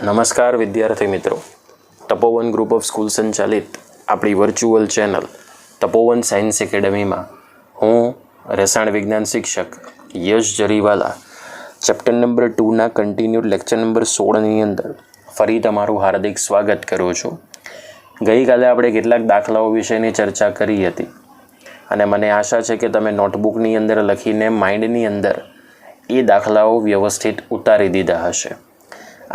નમસ્કાર વિદ્યાર્થી મિત્રો, તપોવન ગ્રુપ ઓફ સ્કૂલ સંચાલિત આપણી વર્ચ્યુઅલ ચેનલ તપોવન સાયન્સ એકેડમીમાં હું રસાયણ વિજ્ઞાન શિક્ષક યશ જરીવાલા ચેપ્ટર નંબર 2ના કન્ટિન્યુડ લેક્ચર નંબર 16ની અંદર ફરી તમારું હાર્દિક સ્વાગત કરું છું. ગઈકાલે આપણે કેટલાક દાખલાઓ વિશેની ચર્ચા કરી હતી અને મને આશા છે કે તમે નોટબુકની અંદર લખીને માઇન્ડની અંદર એ દાખલાઓ વ્યવસ્થિત ઉતારી દીધા હશે.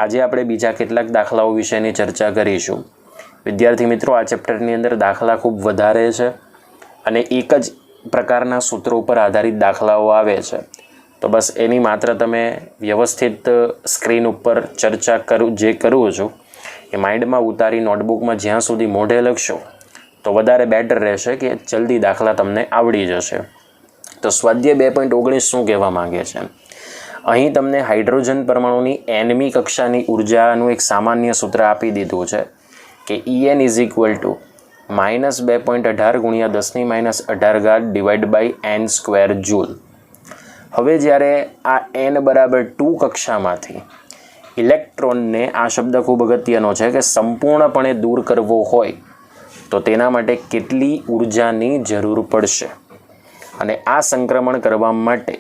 આજે આપણે બીજા કેટલાક દાખલાઓ વિશેની ચર્ચા કરીશું. વિદ્યાર્થી મિત્રો, આ ચેપ્ટરની અંદર દાખલા ખૂબ વધારે છે અને એક જ પ્રકારના સૂત્રો ઉપર આધારિત દાખલાઓ આવે છે. તો બસ એની માત્ર તમે વ્યવસ્થિત સ્ક્રીન ઉપર ચર્ચા જે કરું છું એ માઇન્ડમાં ઉતારી નોટબુકમાં જ્યાં સુધી મોઢે લખશો તો વધારે બેટર રહેશે કે જલ્દી દાખલા તમને આવડી જશે. તો સ્વાધ્યાય 2.19 શું કહેવા માંગે છે? અહીં તમને હાઇડ્રોજન પરમાણુની nમી કક્ષાની ઉર્જાનું એક સામાન્ય સૂત્ર આપી દીધું છે કે En ઇઝ ઇક્વલ ટુ -2.18 ગુણ્યા 10⁻18 divide by n square joule. હવે જ્યારે આ n બરાબર 2 કક્ષામાંથી ઇલેક્ટ્રોનને, આ શબ્દ ખૂબ અગત્યનો છે કે સંપૂર્ણપણે દૂર કરવો હોય તો તેના માટે કેટલી ઉર્જાની જરૂર પડશે, અને આ સંક્રમણ કરવા માટે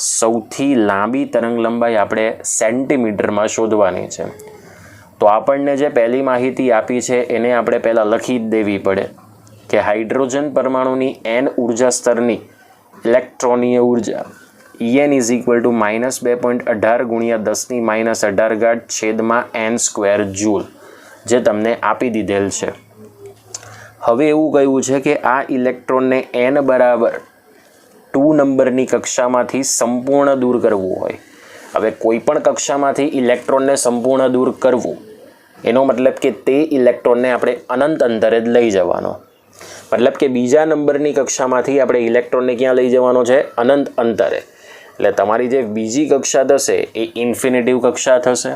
સૌથી લાંબી તરંગ લંબાઈ આપણે સેન્ટીમીટરમાં શોધવાની છે. તો આપણને જે પહેલી માહિતી આપી છે એને આપણે પહેલાં લખી જ દેવી પડે કે હાઇડ્રોજન પરમાણુની n ઉર્જા સ્તરની ઇલેક્ટ્રોનીય ઉર્જા En ઇઝ ઇક્વલ ટુ -2.18 ગુણ્યા 10⁻18 છેદમાં n સ્ક્વેર જૂલ, જે તમને આપી દીધેલ છે. હવે એવું કહ્યું છે કે આ ઇલેક્ટ્રોનને n બરાબર 2 નંબરની કક્ષામાંથી સંપૂર્ણ દૂર કરવું હોય. હવે કોઈ પણ કક્ષામાંથી ઇલેક્ટ્રોનને સંપૂર્ણ દૂર કરવું એનો મતલબ કે તે ઇલેક્ટ્રોનને આપણે અનંત અંતરે જ લઈ જવાનો. મતલબ કે બીજા નંબરની કક્ષામાંથી આપણે ઇલેક્ટ્રોનને ક્યાં લઈ જવાનો છે? અનંત અંતરે. એટલે તમારી જે બીજી કક્ષા થશે એ ઇન્ફિનિટિવ કક્ષા થશે.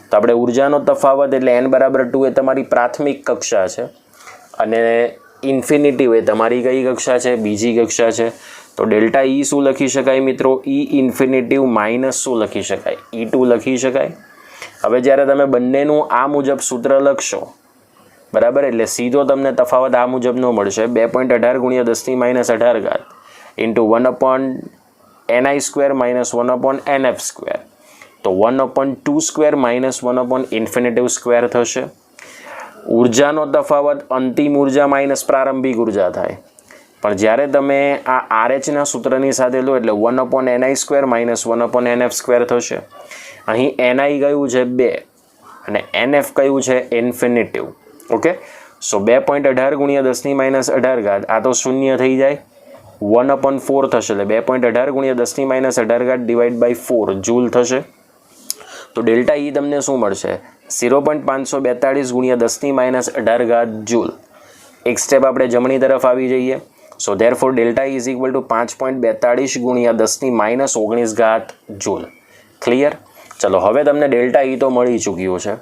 તો આપણે ઉર્જાનો તફાવત એટલે n બરાબર 2 એ તમારી પ્રાથમિક કક્ષા છે અને ઇન્ફિનિટિવ એ તમારી કઈ કક્ષા છે? બીજી કક્ષા છે. તો ડેલ્ટા E શું લખી શકાય મિત્રો? E ઇન્ફિનિટિવ માઇનસ શું લખી શકાય? E2 લખી શકાય. હવે જ્યારે તમે બંનેનું આ મુજબ સૂત્ર લખશો, બરાબર, એટલે સીધો તમને તફાવત આ મુજબનો મળશે: 2.18 ગુણ્યા 10⁻18 into 1/ni square minus 1/nf square. તો 1/2 સ્ક્વેર માઇનસ 1/ઇન્ફિનિટિવ સ્ક્વેર થશે. ઉર્જાનો તફાવત અંતિમ ઉર્જા માઇનસ પ્રારંભિક ઉર્જા થાય. પણ જ્યારે તમે આ RH ના સૂત્રની સાથે લો એટલે 1/ni square minus 1/nf square થશે. અહીં ni કયું છે? 2 અને nf કયું છે? ઇન્ફિનિટિવ. ઓકે, સો 2.18 ગુણ્યા 10⁻18 આ તો શૂન્ય થઈ જાય, 1/4 થશે એટલે 2.18 ગુણ્યા 10⁻18 ડિવાઇડ બાય 4 જૂલ થશે. તો ડેલ્ટા E તમને શું મળશે? 0.542 ગુણ્યા 10⁻18 જૂલ. એક સ્ટેપ આપણે જમણી તરફ આવી જઈએ. So therefore delta E is equal to 5.42 ગુણ્યા 10⁻19 જૂલ. ક્લિયર? ચલો, હવે તમને ડેલ્ટા E તો મળી ચૂક્યું છે.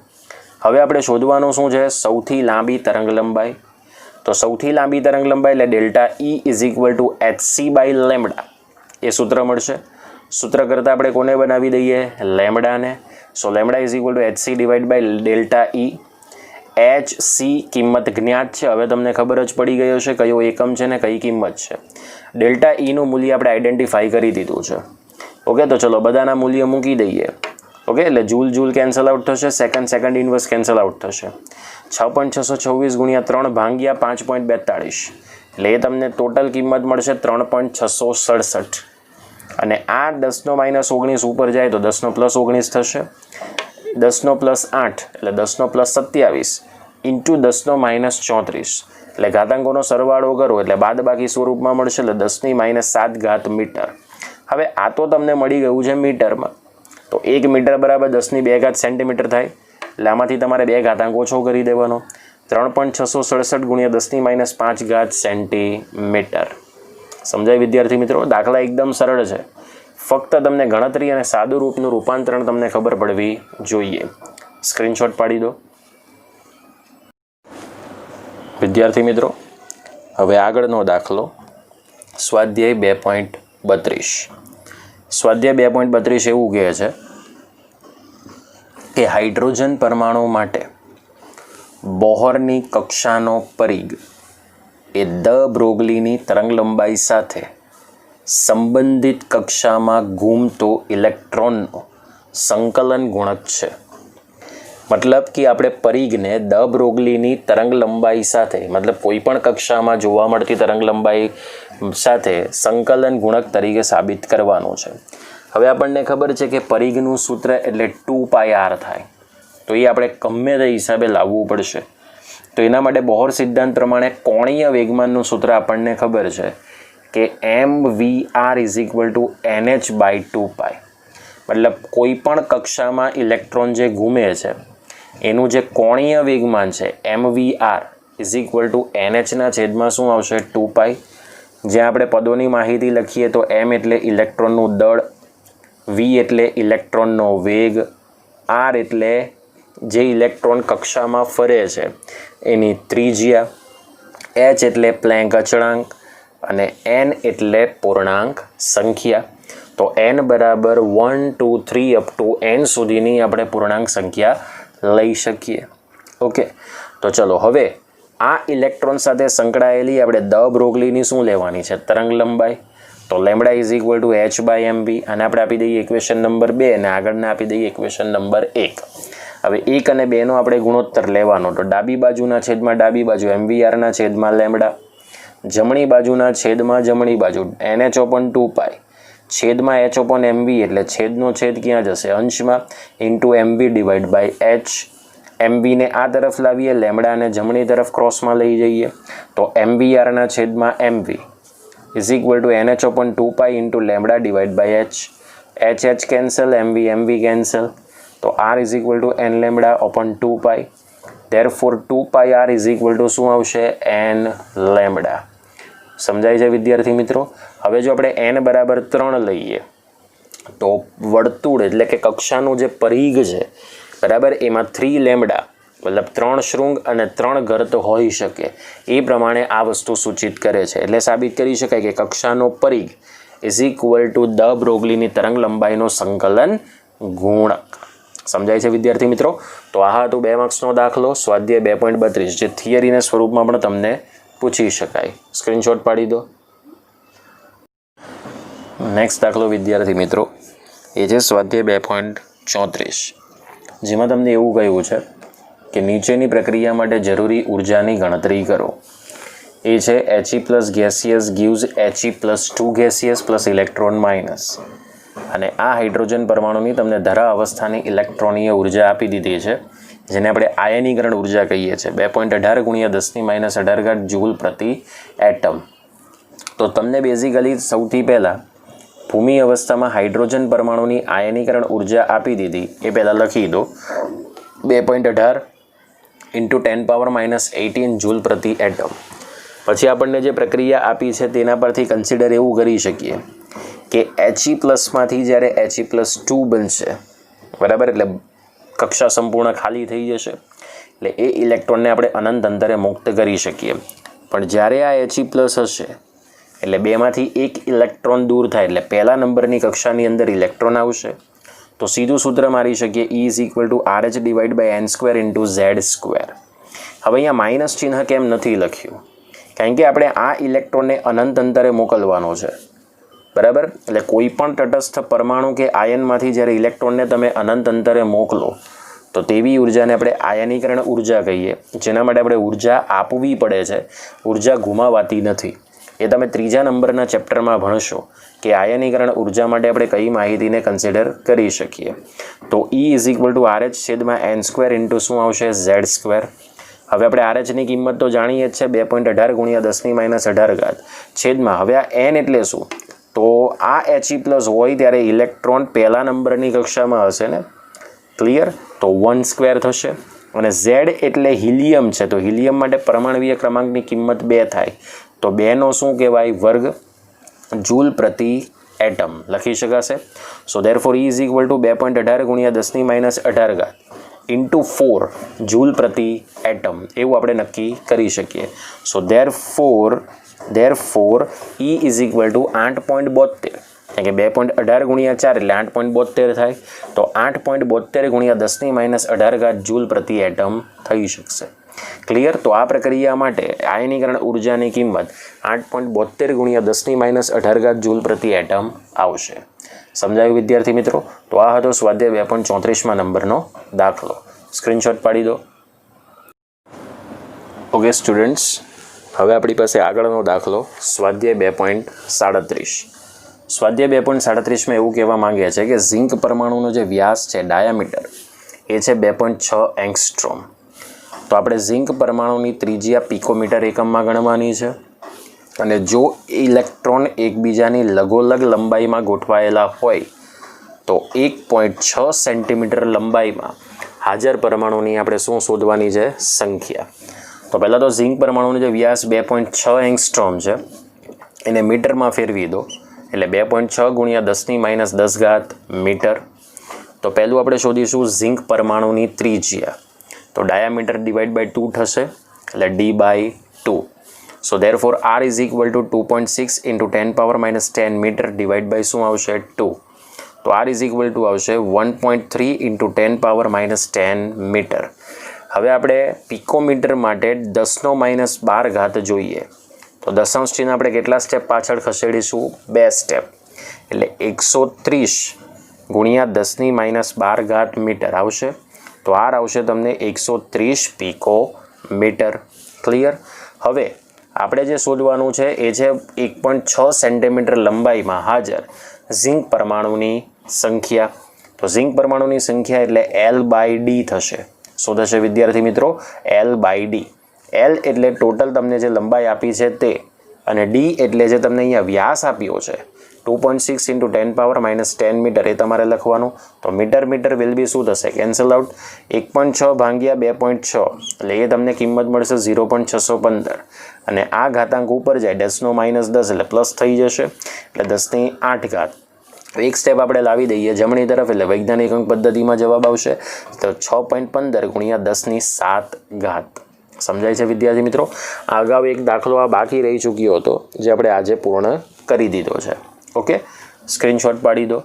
હવે આપણે શોધવાનું શું છે? સૌથી લાંબી તરંગ લંબાઈ. તો સૌથી લાંબી તરંગ લંબાઈ એટલે delta E is equal to hc by lambda. એ સૂત્ર મળશે. સૂત્ર કરતાં આપણે કોને બનાવી દઈએ? લેમ્બડાને. So lambda is equal to hc divide by delta E. hc કિંમત જ્ઞાત છે. હવે તમને ખબર જ પડી ગયો છે કયો એકમ છે ને કઈ કિંમત છે. ડેલ્ટા Eનું મૂલ્ય આપણે આઈડેન્ટિફાઈ કરી દીધું છે. ઓકે, તો ચલો બધાના મૂલ્ય મૂકી દઈએ. ઓકે, એટલે જૂલ કેન્સલ આઉટ થશે, સેકન્ડ ઇન્વર્સ કેન્સલ આઉટ થશે. 6.626 ગુણ્યા 3 ભાગ્યા 5.42 એટલે એ તમને ટોટલ કિંમત મળશે 3.667. અને આ 10⁻19 ઉપર જાય તો 10+19 થશે. 10+8 એટલે 10+27 ઇન્ટુ 10⁻34 એટલે ઘાતાંકોનો સરવાળો કરો એટલે બાદબાકી સ્વરૂપમાં મળશે એટલે 10⁻7 મીટર. હવે આ તો તમને મળી ગયું છે મીટરમાં. તો 1 મીટર બરાબર 10⁻2 સેન્ટીમીટર થાય. એટલે આમાંથી તમારે 2 ઘાતાંક ઓછો કરી દેવાનો. 3.667 ગુણ્યા 10⁻5 સેન્ટીમીટર. સમજાય વિદ્યાર્થી મિત્રો? દાખલા એકદમ સરળ છે. ફક્ત તમને ગણતરી અને સાદું રૂપનું રૂપાંતરણ તમને ખબર પડવી જોઈએ. સ્ક્રીનશોટ પાડી દો વિદ્યાર્થી મિત્રો. હવે આગળનો દાખલો સ્વાધ્યાય 2.32. સ્વાધ્યાય 2.32 એવું કહે છે કે હાઇડ્રોજન પરમાણુ માટે બોહરની કક્ષાનો પરિઘ એ દ બ્રોગલીની તરંગલંબાઈ સાથે સંબંધિત કક્ષામાં ઘૂમતો ઇલેક્ટ્રોનનો સંકલન ગુણક છે. મતલબ કે આપણે પરિઘને દ બ્રોગલીની તરંગલંબાઈ સાથે, મતલબ કોઈ પણ કક્ષામાં જોવા મળતી તરંગલંબાઈ સાથે સંકલન ગુણક તરીકે સાબિત કરવાનું છે. હવે આપણને ખબર છે કે પરિઘનું સૂત્ર એટલે 2πr થાય, તો એ આપણે ગમે તે હિસાબે લાવવું પડશે. તો એના માટે બોહર સિદ્ધાંત પ્રમાણે કોણીય વેગમાનનું સૂત્ર આપણને ખબર છે કે mvr = nh/2π. મતલબ કોઈ પણ કક્ષામાં ઇલેક્ટ્રોન જે ઘૂમે છે એનું જે કોણીય વેગમાન છે mvr = nh/માં શું આવશે 2π. જ્યાં આપણે પદોની માહિતી લખીએ તો m એટલે ઇલેક્ટ્રોનનું દળ, v એટલે ઇલેક્ટ્રોનનો વેગ, r એટલે જે ઇલેક્ટ્રોન કક્ષામાં ફરે છે એની ત્રિજ્યા, h એટલે પ્લેન્ક અચળાંક અને n એટલે પૂર્ણાંક સંખ્યા. તો n બરાબર 1 2 3 અપ ટુ n સુધીની આપણે પૂર્ણાંક સંખ્યા લઈ શકીએ. ઓકે, તો ચલો હવે આ ઇલેક્ટ્રોન સાથે સંકળાયેલી આપણે દ બ્રોગલીની શું લેવાની છે તરંગ લંબાઈ. તો લેમ્બડા = h/mv, અને આપણે આપી દઈએ ઇક્વેશન નંબર 2 અને આગળને આપી દઈએ ઇક્વેશન નંબર 1. હવે 1 અને 2નો આપણે ગુણોત્તર લેવાનો. તો ડાબી બાજુના છેદમાં ડાબી બાજુ mvr છેદમાં લેમ્બડા, જમણી બાજુના છેદમાં જમણી બાજુ nh/2π છેદમાં h/mv, એટલે છેદનો છેદ ક્યાં જશે અંશમાં, ઇન્ટુ mv/h. mvને આ તરફ લાવીએ, લેમ્બડાને જમણી તરફ ક્રોસમાં લઈ જઈએ, તો mvr છેદમાં mv = nh/2π ઇન્ટુ લેમ્બડા/h. h કેન્સલ, mv કેન્સલ, તો r = n/2π. therefore 2πr શું આવશે n લેમ્બડા. સમજાય છે વિદ્યાર્થી મિત્રો? હવે જો આપણે n બરાબર 3 લઈએ તો વર્તુળ એટલે કે કક્ષાનું જે પરિઘ છે બરાબર, એમાં 3 લેમ્બડા મતલબ 3 શૃંગ અને 3 ગર્ત હોઈ શકે. એ પ્રમાણે આ વસ્તુ સૂચિત કરે છે. એટલે સાબિત કરી શકાય કે કક્ષાનો પરિઘ = દ બ્રોગલીની તરંગ લંબાઈનો સંકલન ગુણક. સમજાય છે વિદ્યાર્થી મિત્રો? તો આ હતો 2 માર્ક્સનો દાખલો, સ્વાધ્યાય 2.32, જે થિયરીના સ્વરૂપમાં પણ તમને પૂછી શકાય. સ્ક્રીનશોટ પાડી દો. નેક્સ્ટ દાખલો વિદ્યાર્થી મિત્રો એ છે સ્વાધ્યાય 2.34, જેમાં તમને એવું કહ્યું છે કે નીચેની પ્રક્રિયા માટે જરૂરી ઉર્જાની ગણતરી કરો. એ છે He+ gaseous gives He+2 gaseous plus electron minus. અને આ હાઇડ્રોજન પરમાણુની તમને ધરા અવસ્થાની ઇલેક્ટ્રોનીય ઉર્જા આપી દીધી છે, જેને આપણે આયનીકરણ ઉર્જા કહીએ છીએ, 2.18 × 10-18 જૂલ પ્રતિ એટમ. તો તમને બેઝિકલી સૌથી પહેલાં ભૂમિ અવસ્થામાં હાઇડ્રોજન પરમાણુની આયનીકરણ ઉર્જા આપી દીધી, એ પહેલાં લખી દો 2.18 × 10⁻18 જૂલ પ્રતિ એટમ. પછી આપણને જે પ્રક્રિયા આપી છે તેના પરથી કન્સિડર એવું કરી શકીએ કે He+માંથી જ્યારે He+2 બનશે બરાબર, એટલે કક્ષા સંપૂર્ણ ખાલી થઈ જશે, એટલે એ ઇલેક્ટ્રોનને આપણે અનંત અંતરે મુક્ત કરી શકીએ. પણ જ્યારે આ He+ હશે એટલે બેમાંથી એક ઇલેક્ટ્રોન દૂર થાય, એટલે પહેલા નંબરની કક્ષાની અંદર ઇલેક્ટ્રોન આવશે, તો સીધું સૂત્ર મારી શકીએ E = RH/n² × Z². હવે અહીંયા માઇનસ ચિહ્ન કેમ નથી લખ્યું? કારણ કે આપણે આ ઇલેક્ટ્રોનને અનંત અંતરે મોકલવાનો છે બરાબર. એટલે કોઈ પણ તટસ્થ પરમાણુ કે આયનમાંથી જ્યારે ઇલેક્ટ્રોનને તમે અનંત અંતરે મોકલો તો તેવી ઉર્જાને આપણે આયનીકરણ ઉર્જા કહીએ, જેના માટે આપણે ઉર્જા આપવી પડે છે, ઉર્જા ગુમાવાતી નથી. એ તમે 3જા નંબરના ચેપ્ટરમાં ભણશો કે આયનીકરણ ઉર્જા માટે આપણે કઈ માહિતીને કન્સિડર કરી શકીએ. તો E = RH/n² શું આવશે Z². હવે આપણે RH ની કિંમત તો જાણીએ જ છે, 2.18 × 10⁻18 છેદમાં. હવે આ n એટલે શું? તો આ He+ હોય ત્યારે ઇલેક્ટ્રોન પહેલા નંબરની કક્ષામાં હશે ને, ક્લિયર? તો 1² થશે. અને Z એટલે હિલિયમ છે, તો હિલિયમ માટે પરમાણવીય ક્રમાંકની કિંમત 2 થાય, તો 2નો શું કહેવાય? વર્ગ જૂલ પ્રતિ એટમ લખી શકાશે. સો ધેરફોર E = 2.18 × 10⁻18 × 4 જૂલ પ્રતિ એટમ, એવું આપણે નક્કી કરી શકીએ. સો ધેરફોર E = 8.72 કારણ કે 2.18 ગુણ્યા 4 એટલે 8.72 થાય. તો 8.72 ગુણ્યા 10⁻18 જૂલ પ્રતિ એટમ થઈ શકશે. ક્લિયર? તો આ પ્રક્રિયા માટે આયનીકરણ ઉર્જાની કિંમત 8.72 ગુણ્યા 10⁻18 જૂલ પ્રતિ એટમ આવશે. સમજાયું વિદ્યાર્થી મિત્રો? તો આ હતો સ્વાધ્યાય 2.34માં નંબરનો દાખલો. સ્ક્રીનશોટ પાડી દો. ઓકે સ્ટુડન્ટ્સ, હવે આપણી પાસે આગળનો દાખલો સ્વાધ્યાય 2.37. સ્વાધ્યાય 2.37માં એવું કહેવા માંગે છે કે ઝિંક પરમાણુનો જે વ્યાસ છે, ડાયામીટર, એ છે 2.6 એંગસ્ટ્રોમ. તો આપણે ઝિંક પરમાણુની ત્રિજ્યા પિકોમીટર એકમમાં ગણવાની છે. અને જો ઇલેક્ટ્રોન એકબીજાની લગોલગ લંબાઈમાં ગોઠવાયેલા હોય તો 1.6 સેન્ટીમીટર લંબાઈમાં હાજર પરમાણુની આપણે શું શોધવાની છે? સંખ્યા. તો પહેલાં તો ઝિંક પરમાણુનો જે વ્યાસ 2.6 એંગસ્ટ્રોમ છે એને મીટરમાં ફેરવી દો. એટલે 2.6 ગુણ્યા 10⁻10 મીટર. તો પહેલું આપણે શોધીશું ઝિંક પરમાણુની ત્રિજ્યા. તો ડાયામીટર ડિવાઈડ બાય 2 થશે એટલે d/2. So therefore r is equal to 2.6 into 10⁻10 metre divide by શું આવશે? 2. તો r ઇઝ ઇક્વલ ટુ આવશે 1.3 ઇન્ટુ 10⁻10 મીટર. હવે આપણે પિકોમીટર માટે 10⁻12 જોઈએ. તો દશાંશ ચિહ્ન આપણે કેટલા સ્ટેપ પાછળ ખસેડીશું? 2 સ્ટેપ. એટલે 130 ગુણ્યા 10⁻12 મીટર આવશે. તો આર આવશે તમને 130 પિકોમીટર. ક્લિયર? હવે આપણે જે શોધવાનું છે એ છે 1.6 સેન્ટીમીટર લંબાઈમાં હાજર ઝિંક પરમાણુની સંખ્યા. તો ઝિંક પરમાણુની સંખ્યા એટલે L/D થશે. શું થશે વિદ્યાર્થી મિત્રો? L/D. L એટલે ટોટલ તમને જે લંબાઈ આપી છે તે, અને D એટલે જે તમને અહીંયા વ્યાસ આપ્યો છે 2.6 ઇન્ટુ 10⁻10 મીટર, એ તમારે લખવાનું. તો મીટર વિલ બી શું થશે? Cancel out. 1.6 ભાગ્યા 2.6 એટલે એ તમને કિંમત મળશે 0.615. અને આ ઘાતાંક ઉપર જાય 10⁻10 એટલે પ્લસ થઈ જશે એટલે 10⁸. એક સ્ટેપ આપણે લાવી દઈએ જમણી તરફ એટલે વૈજ્ઞાનિક અંક પદ્ધતિમાં જવાબ આવશે. તો 6.15 ગુણ્યા 10⁻7. સમજાય છે વિદ્યાર્થી મિત્રો? અગાઉ એક દાખલો આ બાકી રહી ચૂક્યો હતો જે આપણે આજે પૂર્ણ કરી દીધો છે. ઓકે, સ્ક્રીનશોટ પાડી દો.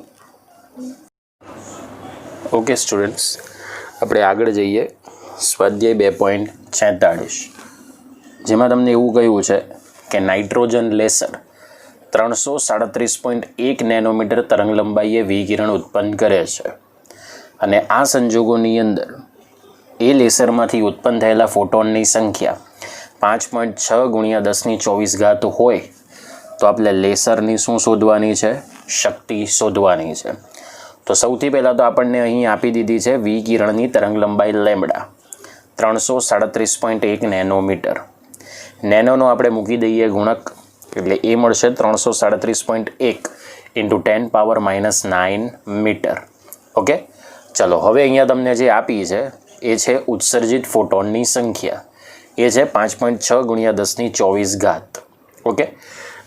ઓકે સ્ટુડન્ટ્સ, આપણે આગળ જઈએ સ્વાધ્યાય 2.46, જેમાં તમને એવું કહ્યું છે કે નાઇટ્રોજન લેસર 337.1 નેનોમીટર તરંગ લંબાઈએ વિકિરણ ઉત્પન્ન કરે છે. અને આ સંજોગોની અંદર એ લેસરમાંથી ઉત્પન્ન થયેલા ફોટોનની સંખ્યા 5.6 ગુણ્યા 10⁻24 હોય તો આપણે લેસરની શું શોધવાની છે? શક્તિ શોધવાની છે. તો સૌથી પહેલાં તો આપણને અહીં આપી દીધી છે વિકિરણની તરંગ લંબાઈ લેમ્બડા 337.1 નેનોમીટર. નેનોનો આપણે મૂકી દઈએ ગુણક એટલે એ મળશે 337.1 ઇન્ટુ 10⁻9 મીટર. ઓકે, ચલો હવે અહીંયા તમને જે આપી છે એ છે ઉત્સર્જિત ફોટોનની સંખ્યા. એ છે 5.6 ગુણ્યા 10⁻24. ઓકે,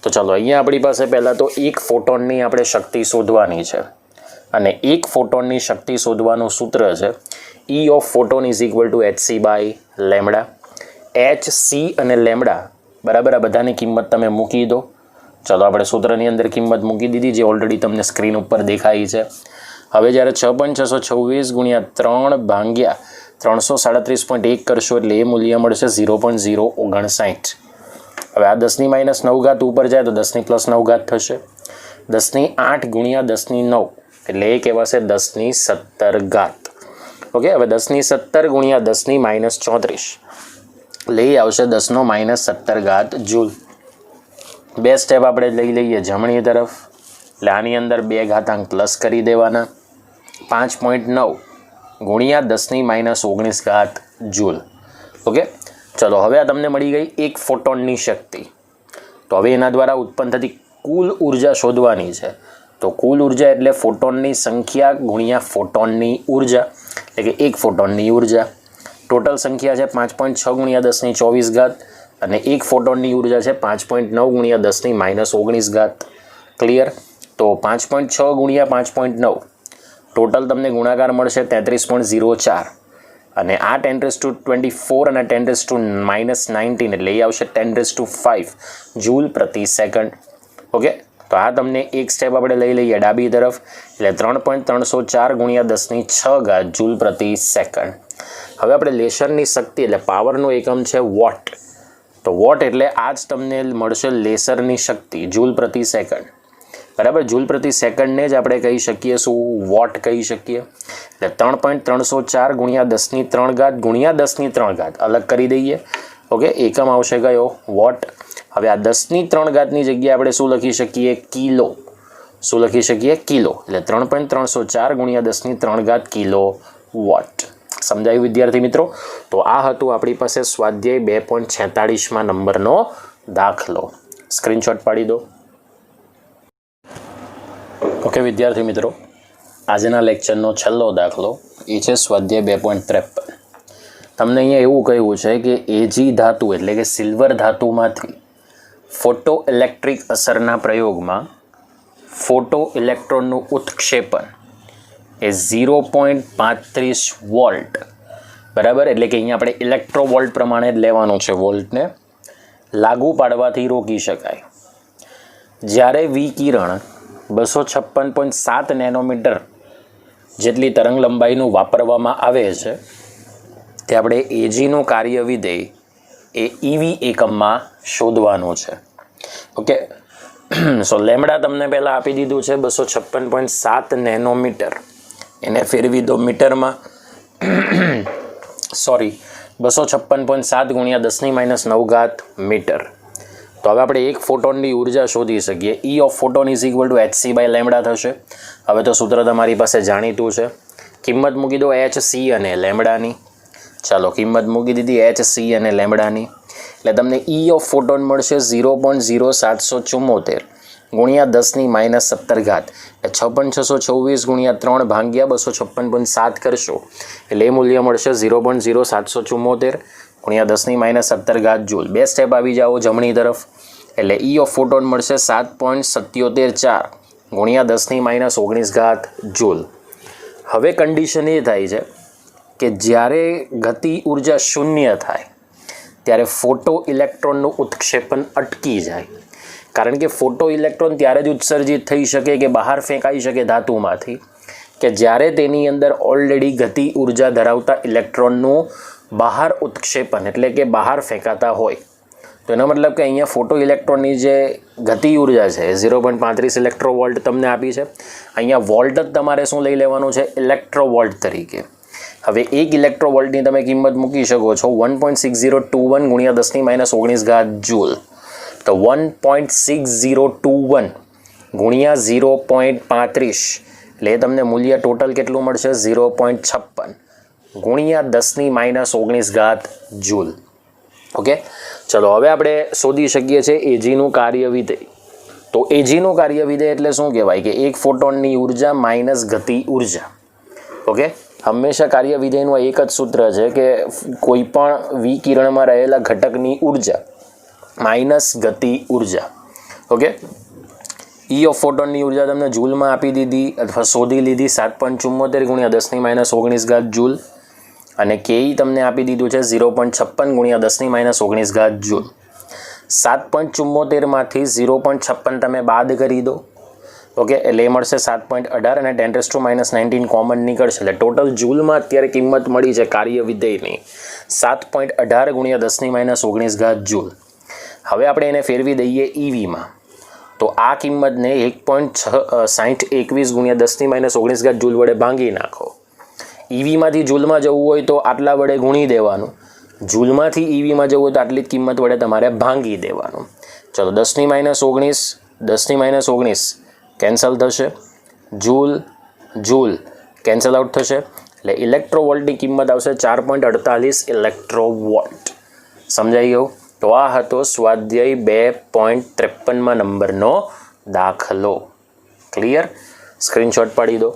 તો ચાલો અહીંયા આપણી પાસે પહેલાં તો એક ફોટોનની આપણે શક્તિ શોધવાની છે. અને એક ફોટોનની શક્તિ શોધવાનું સૂત્ર છે E of photon is equal to hc/લેમ્બડા. hc અને લેમ્બડા બરાબર, આ બધાની કિંમત તમે મૂકી દો. ચલો આપણે સૂત્રની અંદર કિંમત મૂકી દીધી જે ઓલરેડી તમને સ્ક્રીન ઉપર દેખાઈ છે. હવે જ્યારે 6.626 ગુણ્યા 3 ભાગ્યા 337.1 કરશો એટલે એ મૂલ્ય મળશે 0.059. હવે આ 10⁻9 ઉપર જાય તો 10⁻9 થશે. 10⁸ ગુણ્યા 10⁹ એટલે એ કહેવાશે 10⁻17. ઓકે, હવે 10⁻17 ગુણ્યા 10⁻34 એટલે એ આવશે 10⁻17 જૂલ. 2 સ્ટેપ આપણે લઈ લઈએ જમણી તરફ એટલે આની અંદર 2 ઘાતાંક પ્લસ કરી દેવાના. 5.9 ગુણ્યા 10⁻19 જૂલ. ઓકે, ચલો હવે આ તમને મળી ગઈ એક ફોટોનની શક્તિ. તો હવે એના દ્વારા ઉત્પન્ન થતી કુલ ઉર્જા શોધવાની છે. તો કુલ ઉર્જા એટલે ફોટોનની સંખ્યા ગુણ્યા ફોટોનની ઉર્જા, એટલે કે એક ફોટોનની ઉર્જા. ટોટલ સંખ્યા છે 5.6 ગુણ્યા 10⁻24 અને એક ફોટોનની ઉર્જા છે 5.9 ગુણ્યા 10⁻19. ક્લિયર? તો 5.6 ગુણ્યા 5.9 ટોટલ તમને ગુણાકાર મળશે 33.04. અને આ 10⁻24 અને 10⁻−19 એટલે એ આવશે 10⁻5 જૂલ પ્રતિ સેકન્ડ. ઓકે, તો તો આ તમને એક સ્ટેપ આપણે લઈ લઈએ ડાબી તરફ, એટલે 3.304 ગુણ્યા 10⁶ જૂલ પ્રતિ સેકન્ડ. હવે આપણે લેસરની શક્તિ એટલે પાવરનો એકમ છે વોટ. તો વોટ એટલે આ જ તમને મળશે લેસરની શક્તિ જૂલ પ્રતિ સેકન્ડ. બરાબર, જૂલ પ્રતિ સેકન્ડને જ આપણે કહી શકીએ શું? વોટ કહી શકીએ. એટલે 3.304 ગુણ્યા 10⁻³ ગુણ્યા 10⁻³ અલગ કરી દઈએ. ઓકે, એકમ આવશે કયો? વોટ. હવે આ 10⁻³ જગ્યાએ આપણે શું લખી શકીએ? કિલો. શું લખી શકીએ? કિલો. એટલે 3.304 ગુણ્યા 10⁻³ કિલો વોટ. સમજાયું વિદ્યાર્થી મિત્રો? તો આ હતું આપણી પાસે સ્વાધ્યાય 2.46માં નંબરનો દાખલો. સ્ક્રીનશોટ પાડી દો. ઓકે વિદ્યાર્થી મિત્રો, આજના લેક્ચરનો છેલ્લો દાખલો એ છે સ્વાધ્યાય 2.53. તમને અહીંયા એવું કહ્યું છે કે એજી ધાતુ એટલે કે સિલ્વર ધાતુમાંથી ફોટો ઇલેક્ટ્રિક અસરના પ્રયોગમાં ફોટો ઇલેક્ટ્રોનનું ઉત્ક્ષેપણ એ 0.35 વોલ્ટ, બરાબર, એટલે કે અહીંયા આપણે ઇલેક્ટ્રોવોલ્ટ પ્રમાણે જ લેવાનું છે વોલ્ટને, લાગુ પાડવાથી રોકી શકાય. જ્યારે વિકિરણ 256.7 નેનોમીટર જેટલી તરંગ લંબાઈનું વાપરવામાં આવે છે તે આપણે એજીનું કાર્ય વિધેય એ ઈવી એકમમાં શોધવાનું છે. ઓકે, સો લેમડા તમને પહેલાં આપી દીધું છે 256.7 નેનોમીટર. એને ફેરવી દો મીટરમાં. સોરી, 256.7 ગુણ્યા 10⁻⁹ મીટર. તો હવે આપણે એક ફોટોનની ઉર્જા શોધી શકીએ. E of photon is equal two hc/λ થશે. હવે તો સૂત્ર તમારી પાસે જાણીતું છે. કિંમત મૂકી દો hc અને લેમડાની. ચાલો, કિંમત મૂકી દીધી hc અને લેમડાની. એટલે તમને E ઓફ ફોટોન મળશે 0.0774 ગુણ્યા 10⁻⁻17. એટલે 6.624 ગુણ્યા 3 ભાગ્યા 256.7 કરશો એટલે એ મૂલ્ય મળશે 0.0774 ગુણ્યા 10⁻⁻17 જૂલ. બે સ્ટેપ આવી જાઓ જમણી તરફ, એટલે E ઓફ ફોટોન મળશે 7.774 ગુણ્યા 10⁻⁹ જૂલ. હવે કન્ડિશન એ થાય છે કે જ્યારે ગતિ ઉર્જા શૂન્ય થાય ત્યારે ફોટો ઇલેક્ટ્રોનનું ઉત્ક્ષેપણ અટકી જાય. કારણ કે ફોટો ઇલેક્ટ્રોન ત્યારે જ ઉત્સર્જિત થઈ શકે કે બહાર ફેંકાઈ શકે ધાતુમાંથી કે જ્યારે તેની અંદર ઓલરેડી ગતિ ઉર્જા ધરાવતા ઇલેક્ટ્રોનનું બહાર ઉત્ક્ષેપણ એટલે કે બહાર ફેંકાતા હોય. તો એનો મતલબ કે અહીંયા ફોટો ઇલેક્ટ્રોનની જે ગતિ ઉર્જા છે 0.35 ઇલેક્ટ્રોવોલ્ટ તમને આપી છે. અહીંયા વોલ્ટ જ તમારે શું લઈ લેવાનું છે? ઇલેક્ટ્રોવોલ્ટ તરીકે. હવે એક ઇલેક્ટ્રોવોલ્ટની તમે કિંમત મૂકી શકો છો 1.6021 ગુણ્યા 10⁻⁹ જૂલ. તો 1.6021 ગુણ્યા 0.35 એટલે તમને મૂલ્ય ટોટલ કેટલું મળશે? 0.56 ગુણ્યા 10⁻⁹ જૂલ. ઓકે, ચલો હવે આપણે શોધી શકીએ છીએ એજીનું કાર્ય વિધેય. તો એજીનું કાર્ય વિધેય એટલે શું કહેવાય કે એક ફોટોનની ઉર્જા માઇનસ ગતિ ઉર્જા. ઓકે, હંમેશા કાર્ય વિધેયનું એક જ સૂત્ર છે કે કોઈ પણ વિકિરણમાં રહેલા ઘટકની ઉર્જા માઇનસ ગતિ ઉર્જા. ઓકે, E ઓફ ફોટોનની ઉર્જા તમને જૂલમાં આપી દીધી અથવા શોધી લીધી 7.74 ગુણ્યા 10⁻⁹ જૂલ, અને કે તમને આપી દીધું છે 0.56 ગુણ્યા 10⁻⁹ જૂલ. 7.74માંથી 0.56 તમે બાદ કરી દો. ઓકે, એટલે એ મળશે 7.18 અને 10⁻⁹ કોમન નીકળશે. એટલે ટોટલ જૂલમાં અત્યારે કિંમત મળી છે કાર્ય વિધેયની 7.18 ગુણ્યા 10⁻⁹ જૂલ. હવે આપણે એને ફેરવી દઈએ ઈવીમાં. તો આ કિંમતને 1.6021 ગુણ્યા 10⁻⁹ જૂલ વડે ભાંગી નાખો. ઈવીમાંથી જૂલમાં જવું હોય તો આટલા વડે ગુણી દેવાનું. જૂલમાંથી ઈવીમાં જવું હોય તો આટલી જ કિંમત વડે તમારે ભાંગી દેવાનું. ચલો, 10⁻⁹ કેન્સલ થશે. જૂલ જૂલ કેન્સલ આઉટ થશે. એટલે ઇલેક્ટ્રોવોલ્ટની કિંમત આવશે 4.48 ઇલેક્ટ્રોવોલ્ટ. સમજાઈ ગયું? તો આ હતો સ્વાધ્યાય 2.53માં નંબરનો દાખલો. ક્લિયર? સ્ક્રીનશોટ પાડી દો.